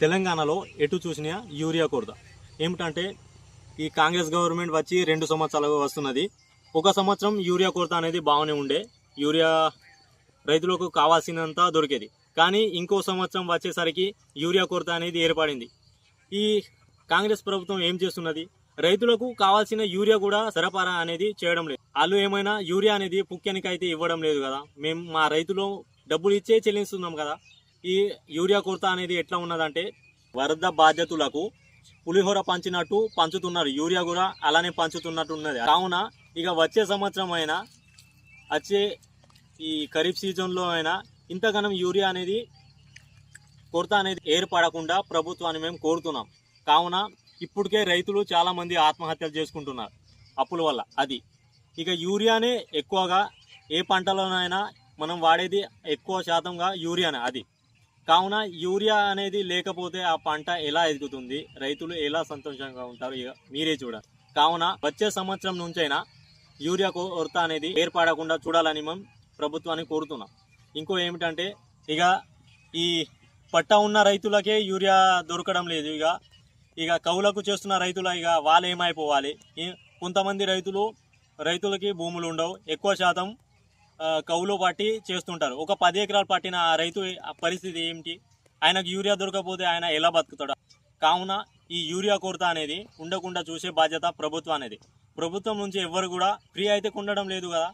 తెలంగాణలో ఎటు చూసినా యూరియా కొరత ఏమిటంటే ఈ కాంగ్రెస్ గవర్నమెంట్ వచ్చి 2 సంవత్సరాలు వస్తున్నది. ఒక సంవత్సరం యూరియా కొరత అనేది బాగానే ఉండే, యూరియా రైతులకు కావాల్సినంత దొరికేది. కానీ ఇంకో సంవత్సరం వచ్చేసరికి యూరియా కొరత అనేది ఏర్పడింది. ఈ కాంగ్రెస్ ప్రభుత్వం ఏం చేస్తున్నది, రైతులకు కావాల్సిన యూరియా కూడా సరఫరా అనేది చేయడం లేదు. వాళ్ళు ఏమైనా యూరియా అనేది పుక్కెనికి అయితే ఇవ్వడం లేదు కదా, మేము మా రైతులు డబ్బులు ఇచ్చే చెల్లిస్తున్నాం కదా. ఈ యూరియా కొరత అనేది ఎట్లా ఉన్నదంటే వరద బాధ్యతలకు పులిహోర పంచినట్టు పంచుతున్నారు, యూరియా కూడా అలానే పంచుతున్నట్టు ఉన్నది. కావున ఇక వచ్చే సంవత్సరం అయినా వచ్చే ఈ ఖరీఫ్ సీజన్లో అయినా ఇంతగానం యూరియా అనేది కొరత అనేది ఏర్పడకుండా ప్రభుత్వాన్ని మేము కోరుతున్నాం. కావున ఇప్పటికే రైతులు చాలామంది ఆత్మహత్యలు చేసుకుంటున్నారు అప్పుల వల్ల. అది ఇక యూరియానే ఎక్కువగా ఏ పంటలోనైనా మనం వాడేది ఎక్కువ శాతంగా యూరియానే. అది కావున యూరియా అనేది లేకపోతే ఆ పంట ఎలా ఎదుగుతుంది, రైతులు ఎలా సంతోషంగా ఉంటారు, ఇక మీరే చూడండి. కావున వచ్చే సంవత్సరం నుంచైనా యూరియా కొరత అనేది ఏర్పడకుండా చూడాలని మేము ప్రభుత్వాన్ని కోరుతున్నాం. ఇంకో ఏమిటంటే ఇక ఈ పట్ట ఉన్న రైతులకే యూరియా దొరకడం లేదు. ఇక కౌలకు చేస్తున్న రైతుల ఇక వాళ్ళు ఏమైపోవాలి. కొంతమంది రైతులకి భూములు ఉండవు, ఎక్కువ శాతం కౌలు పట్టి చేస్తుంటారు. ఒక 10 ఎకరాలు పట్టిన ఆ రైతు పరిస్థితి ఏమిటి, ఆయనకు యూరియా దొరకకపోతే ఆయన ఎలా బతుకుతాడు. కావున ఈ యూరియా కొరత అనేది ఉండకుండా చూసే బాధ్యత ప్రభుత్వం అనేది. ప్రభుత్వం నుంచి ఎవరు కూడా ఫ్రీ అయితే ఉండడం లేదు కదా,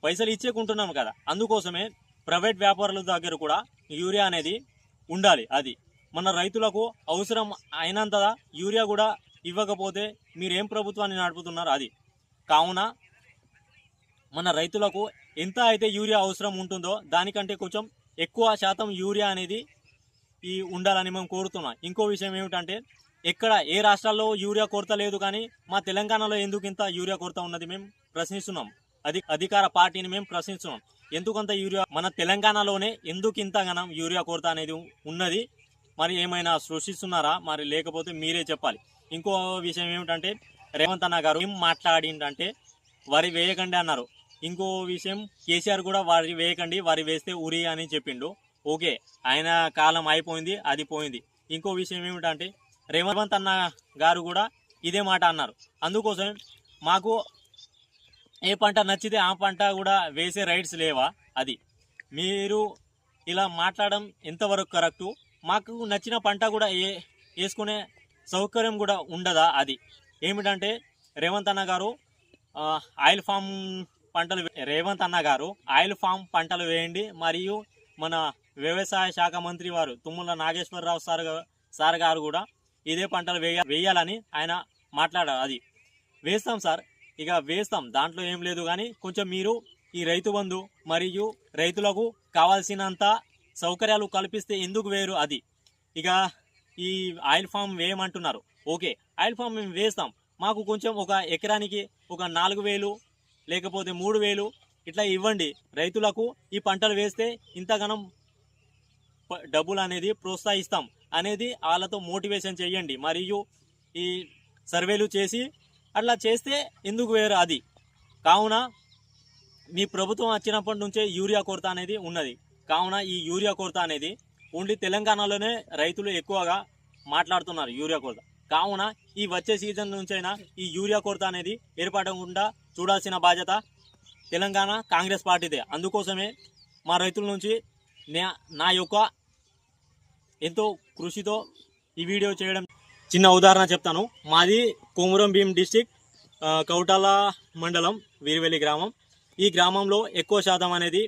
పైసలు ఇచ్చే కొంటున్నాం కదా. అందుకోసమే ప్రైవేట్ వ్యాపారుల దగ్గర కూడా యూరియా అనేది ఉండాలి. అది మన రైతులకు అవసరం అయినంత యూరియా కూడా ఇవ్వకపోతే మీరేం ప్రభుత్వాన్ని నడుపుతున్నారు. అది కావున మన రైతులకు ఎంత అయితే యూరియా అవసరం ఉంటుందో దానికంటే కొంచెం ఎక్కువ శాతం యూరియా అనేది ఉండాలని మేము కోరుతున్నాం. ఇంకో విషయం ఏమిటంటే ఏ రాష్ట్రాల్లో యూరియా కొరత లేదు, కానీ మా తెలంగాణలో ఎందుకు ఇంత యూరియా కొరత ఉన్నది మేము ప్రశ్నిస్తున్నాం. అధికార పార్టీని మేము ప్రశ్నిస్తున్నాం. ఎందుకంత యూరియా మన తెలంగాణలోనే ఎందుకు ఇంతగానం యూరియా కొరత అనేది ఉన్నది, మరి ఏమైనా సృష్టిస్తున్నారా, మరి లేకపోతే మీరే చెప్పాలి. ఇంకో విషయం ఏమిటంటే రేవంత్ అన్న గారు ఏం మాట్లాడిందంటే వరి వేయకండి అన్నారు. ఇంకో విషయం కేసీఆర్ కూడా వరి వేయకండి, వరి వేస్తే ఉరి అని చెప్పిండు. ఓకే, ఆయన కాలం అయిపోయింది, అది పోయింది. ఇంకో విషయం ఏమిటంటే రేవంత్ అన్న గారు కూడా ఇదే మాట అన్నారు. అందుకోసం మాకు ఏ పంట నచ్చితే ఆ పంట కూడా వేసే రైట్స్ లేవా? అది మీరు ఇలా మాట్లాడడం ఎంతవరకు కరెక్టు? మాకు నచ్చిన పంట కూడా వేసుకునే సౌకర్యం కూడా ఉండదా? అది ఏమిటంటే రేవంత్ అన్న గారు ఆయిల్ ఫామ్ పంటలు వేయండి, మరియు మన వ్యవసాయ శాఖ మంత్రి వారు తుమ్మల నాగేశ్వరరావు సార్ గారు కూడా ఇదే పంటలు వేయాలని ఆయన మాట్లాడారు. అది వేస్తాం సార్, ఇక వేస్తాం, దాంట్లో ఏం లేదు. కానీ కొంచెం మీరు ఈ రైతు బంధు మరియు రైతులకు కావాల్సినంత సౌకర్యాలు కల్పిస్తే ఎందుకు వేరు? అది ఇక ఈ ఆయిల్ ఫామ్ వేయమంటున్నారు. ఓకే, ఆయిల్ ఫామ్ మేము వేస్తాం, మాకు కొంచెం ఒక ఎకరానికి ఒక 4,000 లేకపోతే 3,000 ఇట్లా ఇవ్వండి. రైతులకు ఈ పంటలు వేస్తే ఇంతగానం డబ్బులు అనేది ప్రోత్సహిస్తాం అనేది వాళ్ళతో మోటివేషన్ చేయండి. మరియు ఈ సర్వేలు చేసి అట్లా చేస్తే ఎందుకు వేరు? అది కావున మీ ప్రభుత్వం వచ్చినప్పటి నుంచే యూరియా కొరత అనేది ఉన్నది. కావున ఈ యూరియా కొరత అనేది ఓన్లీ తెలంగాణలోనే రైతులు ఎక్కువగా మాట్లాడుతున్నారు యూరియా కొరత. కావున ఈ వచ్చే సీజన్ నుంచైనా ఈ యూరియా కొరత అనేది ఏర్పడకుండా చూడాల్సిన బాధ్యత తెలంగాణ కాంగ్రెస్ పార్టీదే. అందుకోసమే మా రైతుల నుంచి నా యొక్క ఎంతో కృషితో ఈ వీడియో చేయడం. చిన్న ఉదాహరణ చెప్తాను. మాది కొమురం భీం డిస్టిక్, కౌటాల మండలం, వీరవెల్లి గ్రామం. ఈ గ్రామంలో ఎక్కువ శాతం అనేది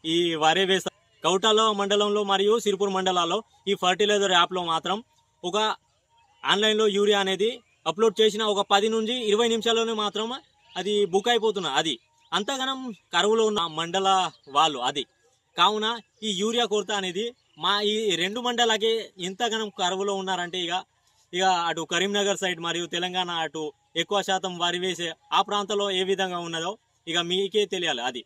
ఈ వరి వేస్తారు. కౌటాల మండలంలో మరియు సిరిపూర్ మండలాల్లో ఈ ఫర్టిలైజర్ యాప్లో మాత్రం ఒక ఆన్లైన్లో యూరియా అనేది అప్లోడ్ చేసిన ఒక 10 నుంచి 20 నిమిషాల్లోనే మాత్రం అది బుక్ అయిపోతున్నా. అది అంతగానం కరువులో ఉన్న మండల వాళ్ళు. అది కావున ఈ యూరియా కొరత అనేది మా ఈ 2 మండలాలకే ఎంతగానం కరువులో ఉన్నారంటే ఇక అటు కరీంనగర్ సైడ్ మరియు తెలంగాణ అటు ఎక్కువ శాతం వరి వేసే ఆ ప్రాంతంలో ఏ విధంగా ఉన్నదో ఇక మీకే తెలియాలి. అది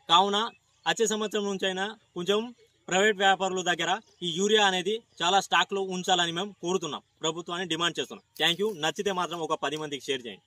కావున వచ్చే సంవత్సరం నుంచైనా కొంచెం ప్రైవేట్ వ్యాపారుల దగ్గర ఈ యూరియా అనేది చాలా స్టాక్లో ఉంచాలని మేము కోరుతున్నాం, ప్రభుత్వాన్ని డిమాండ్ చేస్తున్నాం. Thank you. నచ్చితే మాత్రం ఒక 10 మందికి షేర్ చేయండి.